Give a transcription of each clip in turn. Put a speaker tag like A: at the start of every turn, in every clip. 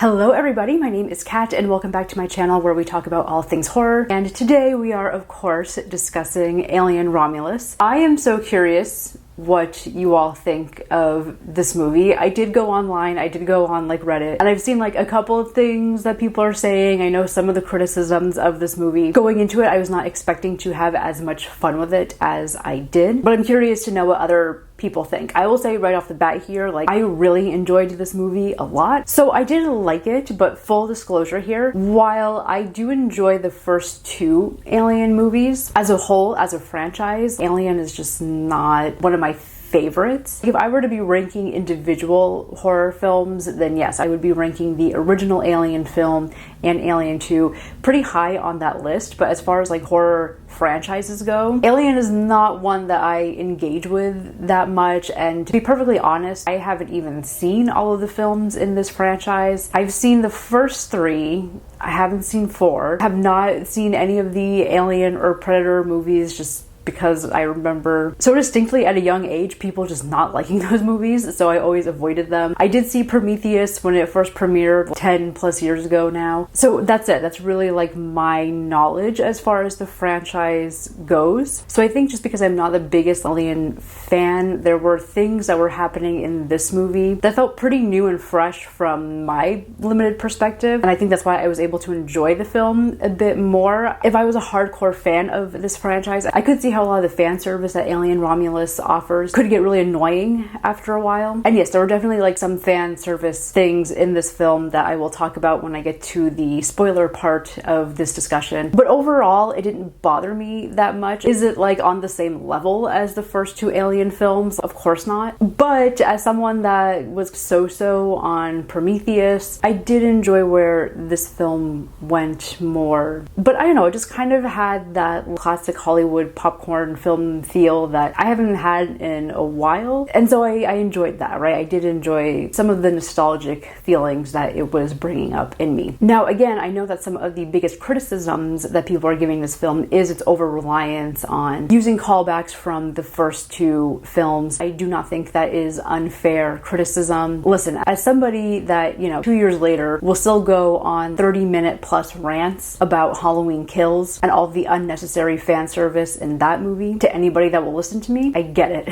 A: Hello everybody, my name is Kat and welcome back to my channel where we talk about all things horror. And today we are of course discussing Alien Romulus. I am so curious what you all think of this movie. I did go online, I did go on like Reddit, and I've seen like a couple of things that people are saying. I know some of the criticisms of this movie. Going into it, I was not expecting to have as much fun with it as I did, but I'm curious to know what other people think. I will say right off the bat here, like, I really enjoyed this movie a lot. So I did like it, but full disclosure here, while I do enjoy the first two Alien movies, as a whole, as a franchise, Alien is just not one of my favorites. If I were to be ranking individual horror films, then yes, I would be ranking the original Alien film and Alien 2 pretty high on that list. But as far as like horror franchises go, Alien is not one that I engage with that much. And to be perfectly honest, I haven't even seen all of the films in this franchise. I've seen the first three. I haven't seen four. I have not seen any of the Alien or Predator movies, just because I remember so distinctly at a young age people just not liking those movies, so I always avoided them. I did see Prometheus when it first premiered 10 plus years ago now. So that's it. That's really like my knowledge as far as the franchise goes. So I think just because I'm not the biggest Alien fan, there were things that were happening in this movie that felt pretty new and fresh from my limited perspective, and I think that's why I was able to enjoy the film a bit more. If I was a hardcore fan of this franchise, I could see how a lot of the fan service that Alien Romulus offers could get really annoying after a while. And yes, there were definitely like some fan service things in this film that I will talk about when I get to the spoiler part of this discussion. But overall, it didn't bother me that much. Is it like on the same level as the first two Alien films? Of course not. But as someone that was so-so on Prometheus, I did enjoy where this film went more. But I don't know, it just kind of had that classic Hollywood popcorn film feel that I haven't had in a while. And so I enjoyed that, right? I did enjoy some of the nostalgic feelings that it was bringing up in me. Now, again, I know that some of the biggest criticisms that people are giving this film is its over-reliance on using callbacks from the first two films. I do not think that is unfair criticism. Listen, as somebody that, 2 years later will still go on 30-minute plus rants about Halloween Kills and all the unnecessary fan service in that movie, to anybody that will listen to me, I get it.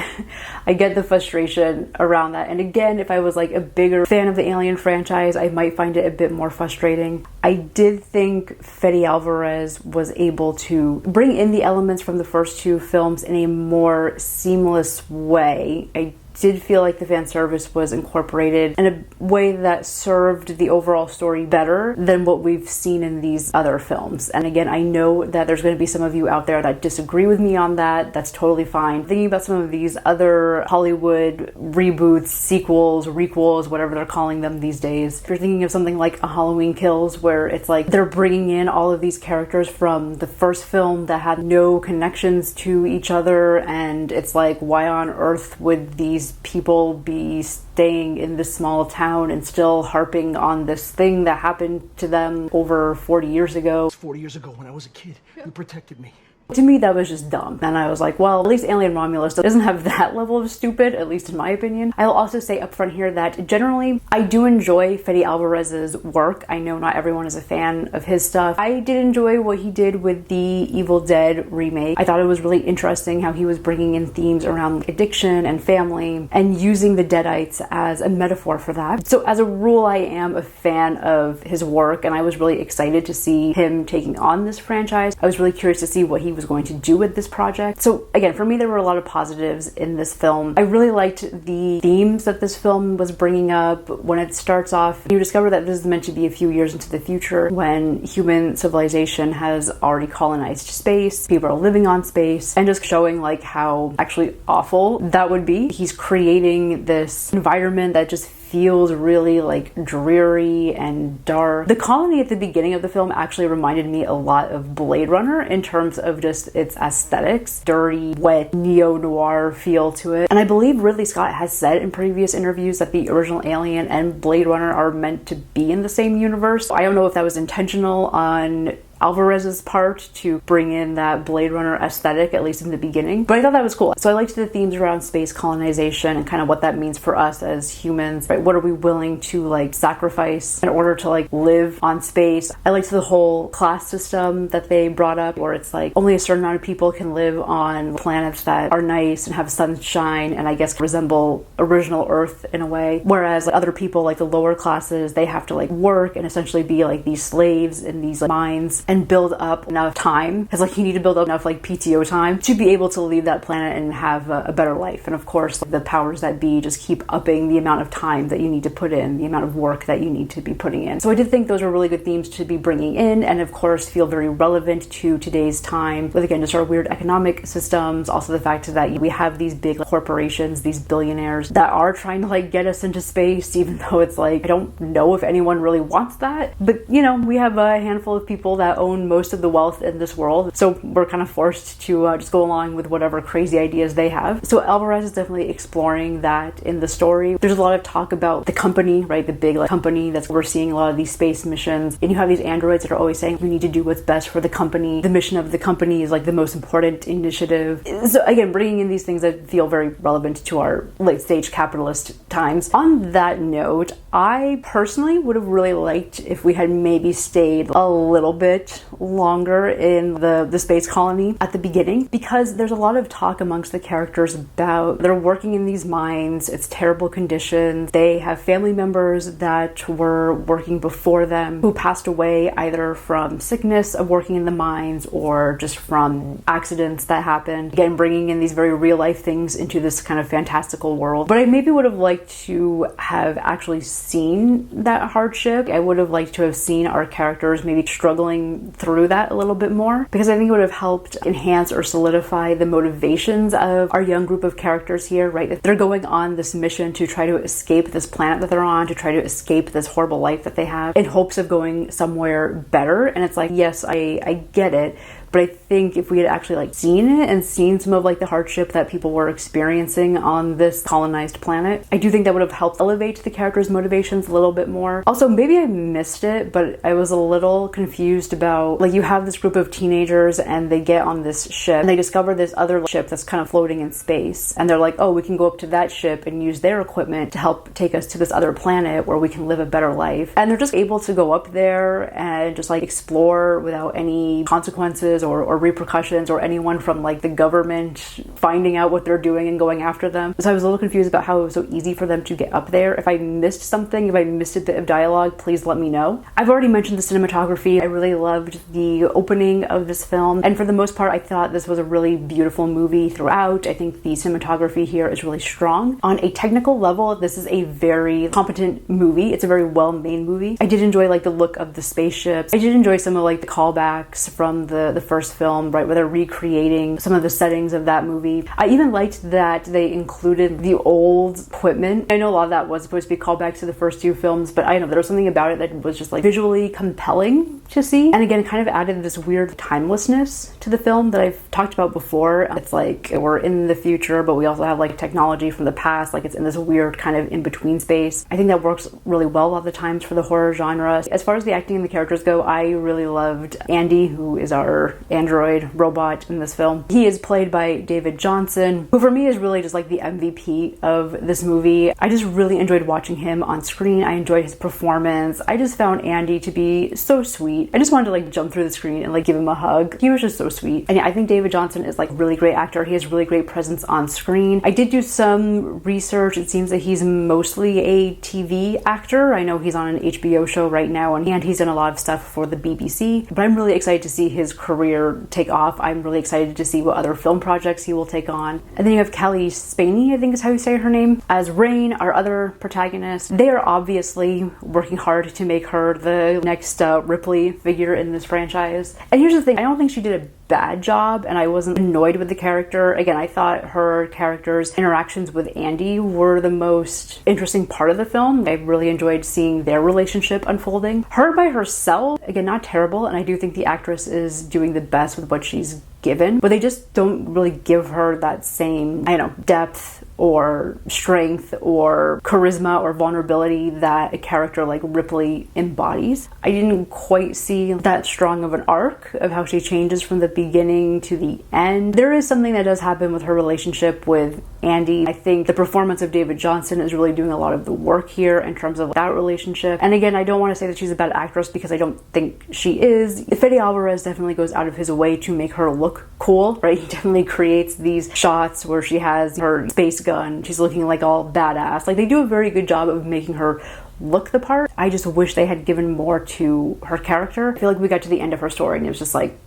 A: I get the frustration around that. And again, if I was like a bigger fan of the Alien franchise, I might find it a bit more frustrating. I did think Fede Álvarez was able to bring in the elements from the first two films in a more seamless way. I did feel like the fan service was incorporated in a way that served the overall story better than what we've seen in these other films. And again, I know that there's going to be some of you out there that disagree with me on that. That's totally fine. Thinking about some of these other Hollywood reboots, sequels, requels, whatever they're calling them these days. If you're thinking of something like a Halloween Kills, where it's like they're bringing in all of these characters from the first film that had no connections to each other, and it's like, why on earth would these people be staying in this small town and still harping on this thing that happened to them over 40 years ago?
B: 40 years ago when I was a kid, you protected me.
A: To me, that was just dumb. And I was like, well, at least Alien Romulus doesn't have that level of stupid, at least in my opinion. I'll also say up front here that generally, I do enjoy Fede Álvarez's work. I know not everyone is a fan of his stuff. I did enjoy what he did with the Evil Dead remake. I thought it was really interesting how he was bringing in themes around addiction and family and using the Deadites as a metaphor for that. So as a rule, I am a fan of his work, and I was really excited to see him taking on this franchise. I was really curious to see what he was going to do with this project. So again, for me, there were a lot of positives in this film. I really liked the themes that this film was bringing up. When it starts off, you discover that this is meant to be a few years into the future when human civilization has already colonized space, people are living on space, and just showing like how actually awful that would be. He's creating this environment that just feels really like dreary and dark. The colony at the beginning of the film actually reminded me a lot of Blade Runner in terms of just its aesthetics, dirty, wet, neo-noir feel to it. And I believe Ridley Scott has said in previous interviews that the original Alien and Blade Runner are meant to be in the same universe. I don't know if that was intentional on Álvarez's part to bring in that Blade Runner aesthetic, at least in the beginning. But I thought that was cool. So I liked the themes around space colonization and kind of what that means for us as humans, right? What are we willing to like sacrifice in order to like live on space? I liked the whole class system that they brought up, where it's like only a certain amount of people can live on planets that are nice and have sunshine and I guess resemble original Earth in a way. Whereas like other people, like the lower classes, they have to like work and essentially be like these slaves in these like mines and build up enough time. Because like you need to build up enough like PTO time to be able to leave that planet and have a better life. And of course, like, the powers that be just keep upping the amount of time that you need to put in, the amount of work that you need to be putting in. So I did think those were really good themes to be bringing in, and of course feel very relevant to today's time with, again, just our weird economic systems. Also the fact that we have these big corporations, these billionaires that are trying to like get us into space, even though it's like, I don't know if anyone really wants that. But you know, we have a handful of people that own most of the wealth in this world. So we're kind of forced to just go along with whatever crazy ideas they have. So Álvarez is definitely exploring that in the story. There's a lot of talk about the company, right? The big like company that's overseeing a lot of these space missions. And you have these androids that are always saying, we need to do what's best for the company. The mission of the company is like the most important initiative. So again, bringing in these things that feel very relevant to our late stage capitalist times. On that note, I personally would have really liked if we had maybe stayed a little bit longer in the space colony at the beginning, because there's a lot of talk amongst the characters about they're working in these mines, it's terrible conditions, they have family members that were working before them who passed away either from sickness of working in the mines or just from accidents that happened. Again, bringing in these very real life things into this kind of fantastical world. But I maybe would have liked to have actually seen that hardship. I would have liked to have seen our characters maybe struggling through that a little bit more, because I think it would have helped enhance or solidify the motivations of our young group of characters here, right? They're going on this mission to try to escape this planet that they're on, to try to escape this horrible life that they have in hopes of going somewhere better. And it's like, yes, I get it. But I think if we had actually like seen it and seen some of like the hardship that people were experiencing on this colonized planet, I do think that would have helped elevate the characters' motivations a little bit more. Also, maybe I missed it, but I was a little confused about, like, you have this group of teenagers and they get on this ship and they discover this other ship that's kind of floating in space. And they're like, oh, we can go up to that ship and use their equipment to help take us to this other planet where we can live a better life. And they're just able to go up there and just like explore without any consequences or repercussions or anyone from like the government finding out what they're doing and going after them. So I was a little confused about how it was so easy for them to get up there. If I missed something, if I missed a bit of dialogue, please let me know. I've already mentioned the cinematography. I really loved the opening of this film, and for the most part I thought this was a really beautiful movie throughout. I think the cinematography here is really strong. On a technical level, this is a very competent movie. It's a very well-made movie. I did enjoy like the look of the spaceships. I did enjoy some of like the callbacks from the first film, right, where they're recreating some of the settings of that movie. I even liked that they included the old equipment. I know a lot of that was supposed to be callbacks to the first two films, but I don't know, there was something about it that was just like visually compelling to see, and again kind of added this weird timelessness to the film that I've talked about before. It's like we're in the future, but we also have like technology from the past, like it's in this weird kind of in-between space. I think that works really well a lot of the times for the horror genre. As far as the acting and the characters go, I really loved Andy, who is our android robot in this film. He is played by David Johnson, who for me is really just like the MVP of this movie. I just really enjoyed watching him on screen. I enjoyed his performance. I just found Andy to be so sweet. I just wanted to like jump through the screen and like give him a hug. He was just so sweet. And yeah, I think David Johnson is like a really great actor. He has really great presence on screen. I did do some research. It seems that he's mostly a TV actor. I know he's on an HBO show right now, and he's done a lot of stuff for the BBC, but I'm really excited to see his career take off. I'm really excited to see what other film projects he will take on. And then you have Kelly Spaney, I think is how you say her name, as Rain, our other protagonist. They are obviously working hard to make her the next Ripley figure in this franchise. And here's the thing, I don't think she did a bad job, and I wasn't annoyed with the character. Again, I thought her character's interactions with Andy were the most interesting part of the film. I really enjoyed seeing their relationship unfolding. Her by herself, again, not terrible, and I do think the actress is doing the best with what she's given, but they just don't really give her that same, I don't know, depth or strength or charisma or vulnerability that a character like Ripley embodies. I didn't quite see that strong of an arc of how she changes from the beginning to the end. There is something that does happen with her relationship with Andy. I think the performance of David Johnson is really doing a lot of the work here in terms of that relationship. And again, I don't want to say that she's a bad actress because I don't think she is. Fede Álvarez definitely goes out of his way to make her look cool, right? He definitely creates these shots where she has her space gun, she's looking like all badass. Like, they do a very good job of making her look the part. I just wish they had given more to her character. I feel like we got to the end of her story and it was just like,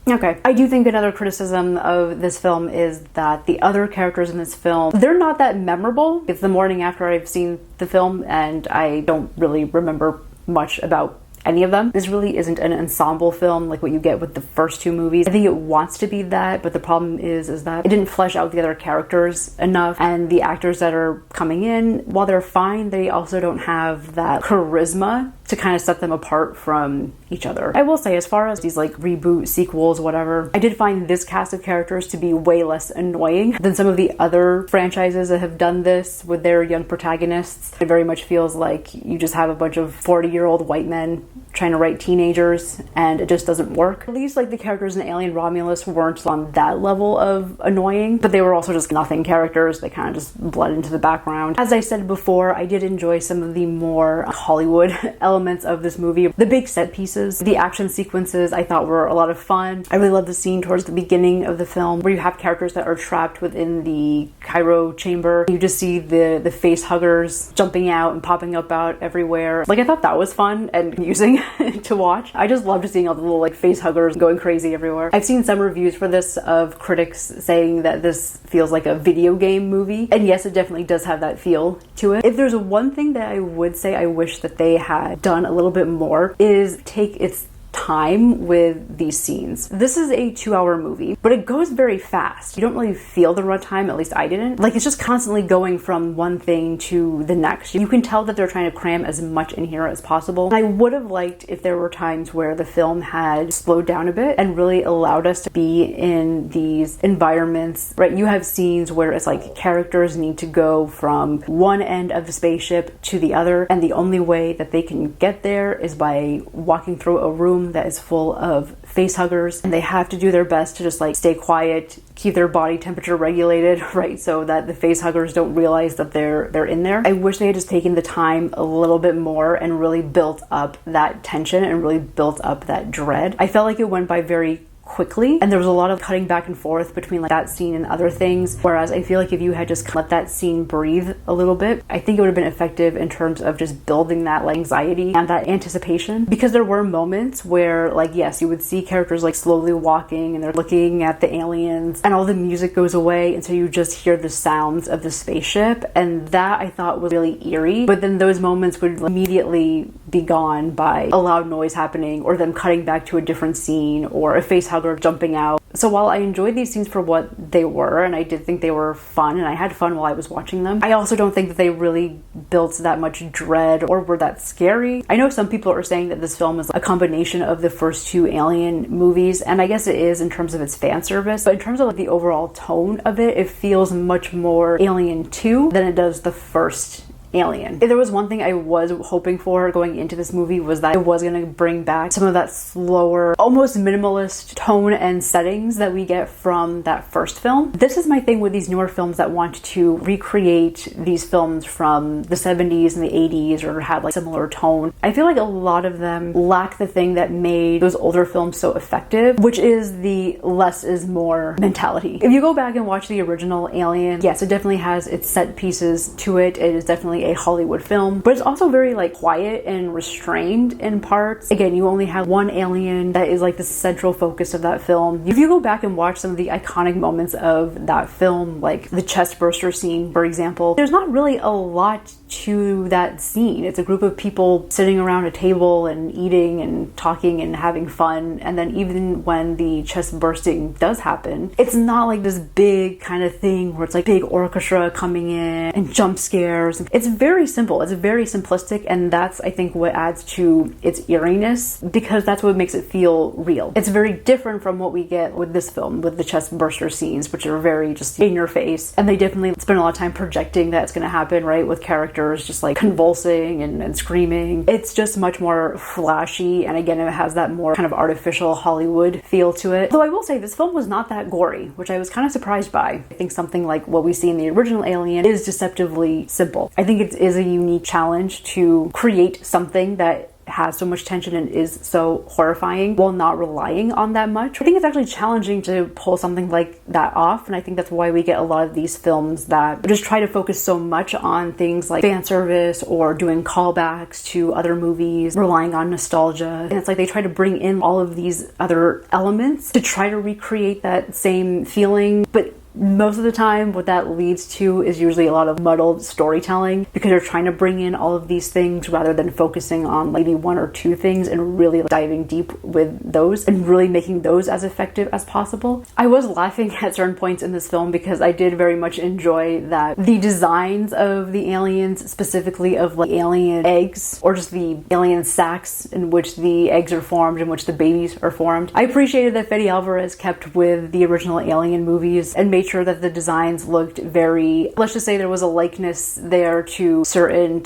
A: okay. I do think another criticism of this film is that the other characters in this film, they're not that memorable. It's the morning after I've seen the film and I don't really remember much about any of them. This really isn't an ensemble film like what you get with the first two movies. I think it wants to be that, but the problem is that it didn't flesh out the other characters enough, and the actors that are coming in, while they're fine, they also don't have that charisma to kind of set them apart from each other. I will say, as far as these like reboot sequels, whatever, I did find this cast of characters to be way less annoying than some of the other franchises that have done this with their young protagonists. It very much feels like you just have a bunch of 40-year-old white men trying to write teenagers, and it just doesn't work. At least like the characters in Alien Romulus weren't on that level of annoying, but they were also just nothing characters. They kind of just bled into the background. As I said before, I did enjoy some of the more Hollywood elements of this movie. The big set pieces, the action sequences I thought were a lot of fun. I really love the scene towards the beginning of the film where you have characters that are trapped within the cryo chamber. You just see the face huggers jumping out and popping up out everywhere. Like, I thought that was fun and amusing to watch. I just loved seeing all the little like face huggers going crazy everywhere. I've seen some reviews for this of critics saying that this feels like a video game movie, and yes, it definitely does have that feel to it. If there's one thing that I would say I wish that they had done a little bit more is take its time with these scenes. This is a 2-hour movie, but it goes very fast. You don't really feel the runtime, at least I didn't. Like, it's just constantly going from one thing to the next. You can tell that they're trying to cram as much in here as possible. And I would have liked if there were times where the film had slowed down a bit and really allowed us to be in these environments, right? You have scenes where it's like characters need to go from one end of the spaceship to the other, and the only way that they can get there is by walking through a room that is full of face huggers, and they have to do their best to just like stay quiet, keep their body temperature regulated, right, so that the face huggers don't realize that they're in there. I wish they had just taken the time a little bit more and really built up that tension and really built up that dread. I felt like it went by very quickly, and there was a lot of cutting back and forth between like that scene and other things, whereas I feel like if you had just let that scene breathe a little bit, I think it would have been effective in terms of just building that like anxiety and that anticipation. Because there were moments where, like, yes, you would see characters like slowly walking and they're looking at the aliens and all the music goes away, and so you just hear the sounds of the spaceship, and that I thought was really eerie. But then those moments would immediately be gone by a loud noise happening or them cutting back to a different scene or a face hugger jumping out. So while I enjoyed these scenes for what they were, and I did think they were fun, and I had fun while I was watching them, I also don't think that they really built that much dread or were that scary. I know some people are saying that this film is a combination of the first two Alien movies, and I guess it is in terms of its fan service, but in terms of like the overall tone of it, it feels much more Alien 2 than it does the first Alien. If there was one thing I was hoping for going into this movie, was that it was going to bring back some of that slower, almost minimalist tone and settings that we get from that first film. This is my thing with these newer films that want to recreate these films from the 70s and the 80s or have like similar tone. I feel like a lot of them lack the thing that made those older films so effective, which is the less is more mentality. If you go back and watch the original Alien, yes, it definitely has its set pieces to it. It is definitely a Hollywood film, but it's also very like quiet and restrained in parts. Again, you only have one alien that is like the central focus of that film. If you go back and watch some of the iconic moments of that film, like the chest burster scene, for example, there's not really a lot to that scene. It's a group of people sitting around a table and eating and talking and having fun, and then even when the chest bursting does happen, it's not like this big kind of thing where it's like big orchestra coming in and jump scares. It's very simple. It's very simplistic, and that's, I think, what adds to its eeriness, because that's what makes it feel real. It's very different from what we get with this film, with the chest burster scenes, which are very just in your face, and they definitely spend a lot of time projecting that it's going to happen, right, with characters just like convulsing and screaming. It's just much more flashy, and again, it has that more kind of artificial Hollywood feel to it. Though I will say this film was not that gory, which I was kind of surprised by. I think something like what we see in the original Alien is deceptively simple. I think it is a unique challenge to create something that has so much tension and is so horrifying while not relying on that much. I think it's actually challenging to pull something like that off, and I think that's why we get a lot of these films that just try to focus so much on things like fan service or doing callbacks to other movies, relying on nostalgia. And it's like they try to bring in all of these other elements to try to recreate that same feeling, but most of the time what that leads to is usually a lot of muddled storytelling, because they're trying to bring in all of these things rather than focusing on maybe one or two things and really diving deep with those and really making those as effective as possible. I was laughing at certain points in this film because I did very much enjoy that the designs of the aliens, specifically of like alien eggs or just the alien sacs in which the eggs are formed, in which the babies are formed. I appreciated that Fede Álvarez kept with the original Alien movies and made sure that the designs looked very, let's just say there was a likeness there to certain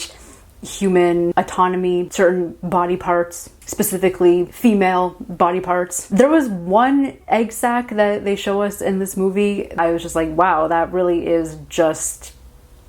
A: human autonomy, certain body parts, specifically female body parts. There was one egg sac that they show us in this movie. I was just like, wow, that really is just...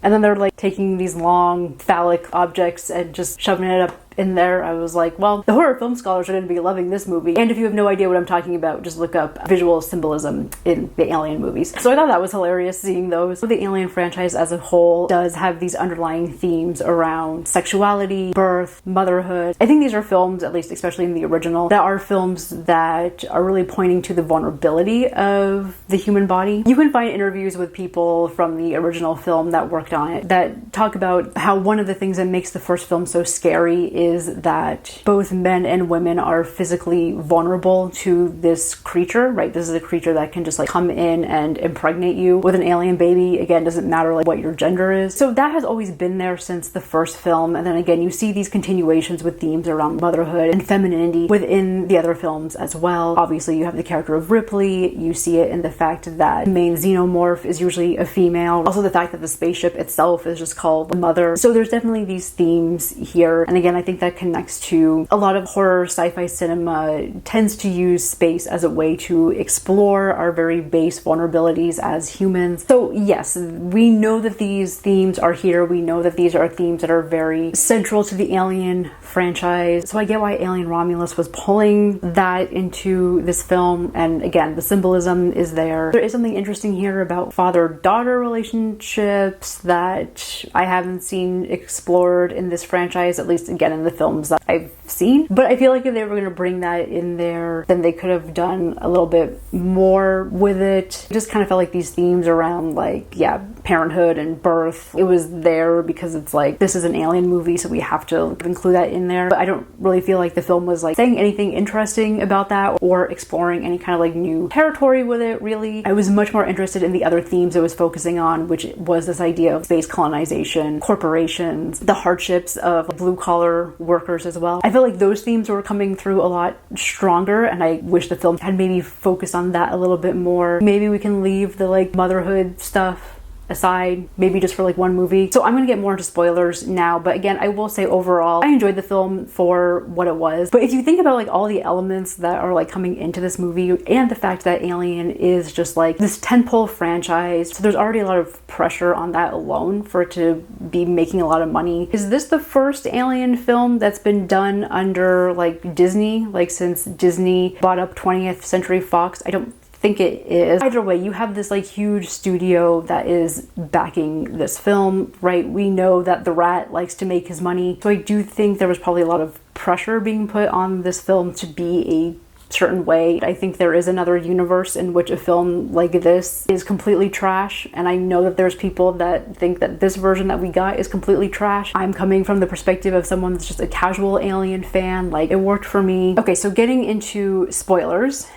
A: And then they're like taking these long phallic objects and just shoving it up in there. I was like, well, the horror film scholars are going to be loving this movie. And if you have no idea what I'm talking about, just look up visual symbolism in the Alien movies. So I thought that was hilarious seeing those. The Alien franchise as a whole does have these underlying themes around sexuality, birth, motherhood. I think these are films, at least especially in the original, that are films that are really pointing to the vulnerability of the human body. You can find interviews with people from the original film that worked on it that talk about how one of the things that makes the first film so scary is that both men and women are physically vulnerable to this creature, right? This is a creature that can just like come in and impregnate you with an alien baby. Again, doesn't matter like what your gender is. So that has always been there since the first film. And then again, you see these continuations with themes around motherhood and femininity within the other films as well. Obviously, you have the character of Ripley. You see it in the fact that the main xenomorph is usually a female. Also the fact that the spaceship itself is just called Mother. So there's definitely these themes here. And again, I think that connects to a lot of horror sci-fi cinema tends to use space as a way to explore our very base vulnerabilities as humans. So yes, we know that these themes are here. We know that these are themes that are very central to the Alien franchise. So I get why Alien Romulus was pulling that into this film. And again, the symbolism is there. There is something interesting here about father-daughter relationships that I haven't seen explored in this franchise, at least again in the films that I've seen. But I feel like if they were going to bring that in there, then they could have done a little bit more with it. It just kind of felt like these themes around like, yeah, parenthood and birth, it was there because it's like, this is an Alien movie, so we have to include that in there. But I don't really feel like the film was like saying anything interesting about that or exploring any kind of like new territory with it, really. I was much more interested in the other themes it was focusing on, which was this idea of space colonization, corporations, the hardships of blue-collar workers as well. I feel like those themes were coming through a lot stronger, and I wish the film had maybe focused on that a little bit more. Maybe we can leave the like motherhood stuff aside, maybe just for like one movie. So I'm gonna get more into spoilers now, but again, I will say overall I enjoyed the film for what it was. But if you think about like all the elements that are like coming into this movie and the fact that Alien is just like this tentpole franchise, so there's already a lot of pressure on that alone for it to be making a lot of money. Is this the first Alien film that's been done under like Disney, like since Disney bought up 20th Century Fox? I don't think it is. Either way, you have this like huge studio that is backing this film, right? We know that the Rat likes to make his money, so I do think there was probably a lot of pressure being put on this film to be a certain way. I think there is another universe in which a film like this is completely trash, and I know that there's people that think that this version that we got is completely trash. I'm coming from the perspective of someone that's just a casual Alien fan. Like, it worked for me. Okay, so getting into spoilers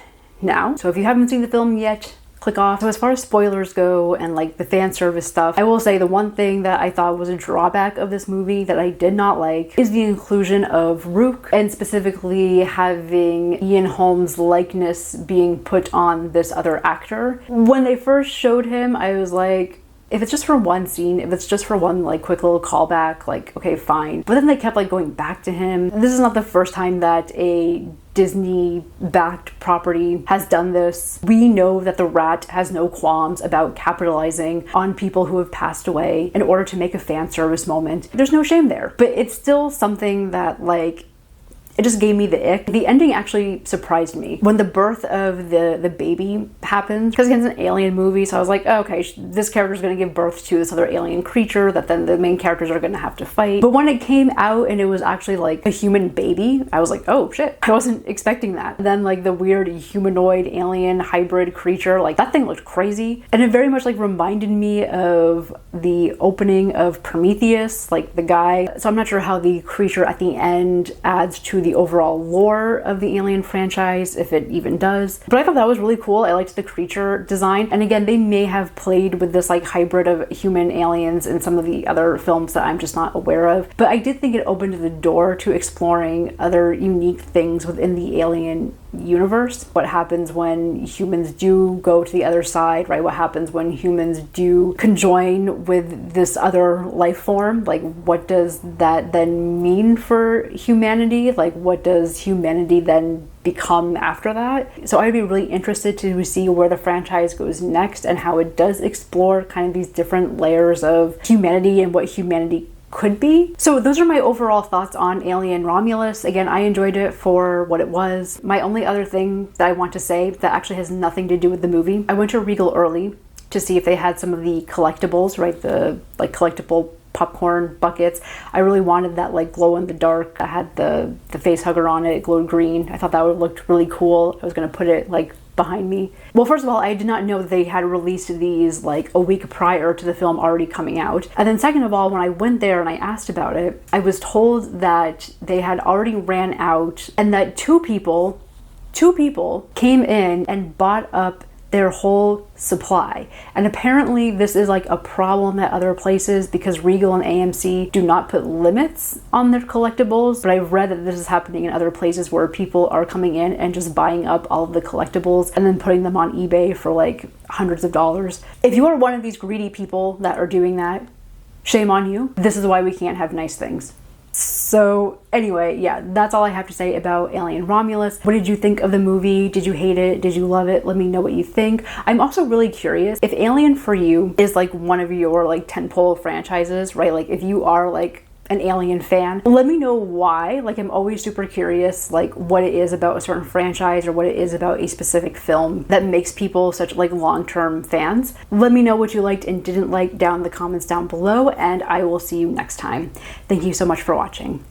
A: now. So if you haven't seen the film yet, click off. So as far as spoilers go and like the fan service stuff, I will say the one thing that I thought was a drawback of this movie that I did not like is the inclusion of Rook, and specifically having Ian Holmes' likeness being put on this other actor. When they first showed him, I was like, if it's just for one scene, if it's just for one like quick little callback, like okay, fine. But then they kept like going back to him. This is not the first time that a Disney-backed property has done this. We know that the Rat has no qualms about capitalizing on people who have passed away in order to make a fan service moment. There's no shame there. But it's still something that like, it just gave me the ick. The ending actually surprised me. When the birth of the baby happens, because it's an alien movie, so I was like, oh, okay, this character's gonna give birth to this other alien creature that then the main characters are gonna have to fight. But when it came out and it was actually like a human baby, I was like, oh shit, I wasn't expecting that. Then like the weird humanoid alien hybrid creature, like that thing looked crazy. And it very much like reminded me of the opening of Prometheus, like the guy. So I'm not sure how the creature at the end adds to the overall lore of the Alien franchise, if it even does. But I thought that was really cool. I liked the creature design. And again, they may have played with this like hybrid of human aliens in some of the other films that I'm just not aware of. But I did think it opened the door to exploring other unique things within the Alien universe. What happens when humans do go to the other side, right? What happens when humans do conjoin with this other life form? Like, what does that then mean for humanity? Like, what does humanity then become after that? So I'd be really interested to see where the franchise goes next and how it does explore kind of these different layers of humanity and what humanity could be. So those are my overall thoughts on Alien Romulus. Again, I enjoyed it for what it was. My only other thing that I want to say that actually has nothing to do with the movie, I went to Regal early to see if they had some of the collectibles, right? The like collectible popcorn buckets. I really wanted that like glow in the dark. I had the face hugger on it. It glowed green. I thought that would have looked really cool. I was going to put it like behind me. Well, first of all, I did not know that they had released these like a week prior to the film already coming out. And then second of all, when I went there and I asked about it, I was told that they had already ran out and that two people came in and bought up their whole supply. And apparently this is like a problem at other places because Regal and AMC do not put limits on their collectibles. But I've read that this is happening in other places where people are coming in and just buying up all of the collectibles and then putting them on eBay for like hundreds of dollars. If you are one of these greedy people that are doing that, shame on you. This is why we can't have nice things. So anyway, yeah, that's all I have to say about Alien Romulus. What did you think of the movie? Did you hate it? Did you love it? Let me know what you think. I'm also really curious if Alien for you is like one of your like tentpole franchises, right? Like if you are like an Alien fan, let me know why. Like I'm always super curious like what it is about a certain franchise or what it is about a specific film that makes people such like long-term fans. Let me know what you liked and didn't like down in the comments down below, and I will see you next time. Thank you so much for watching.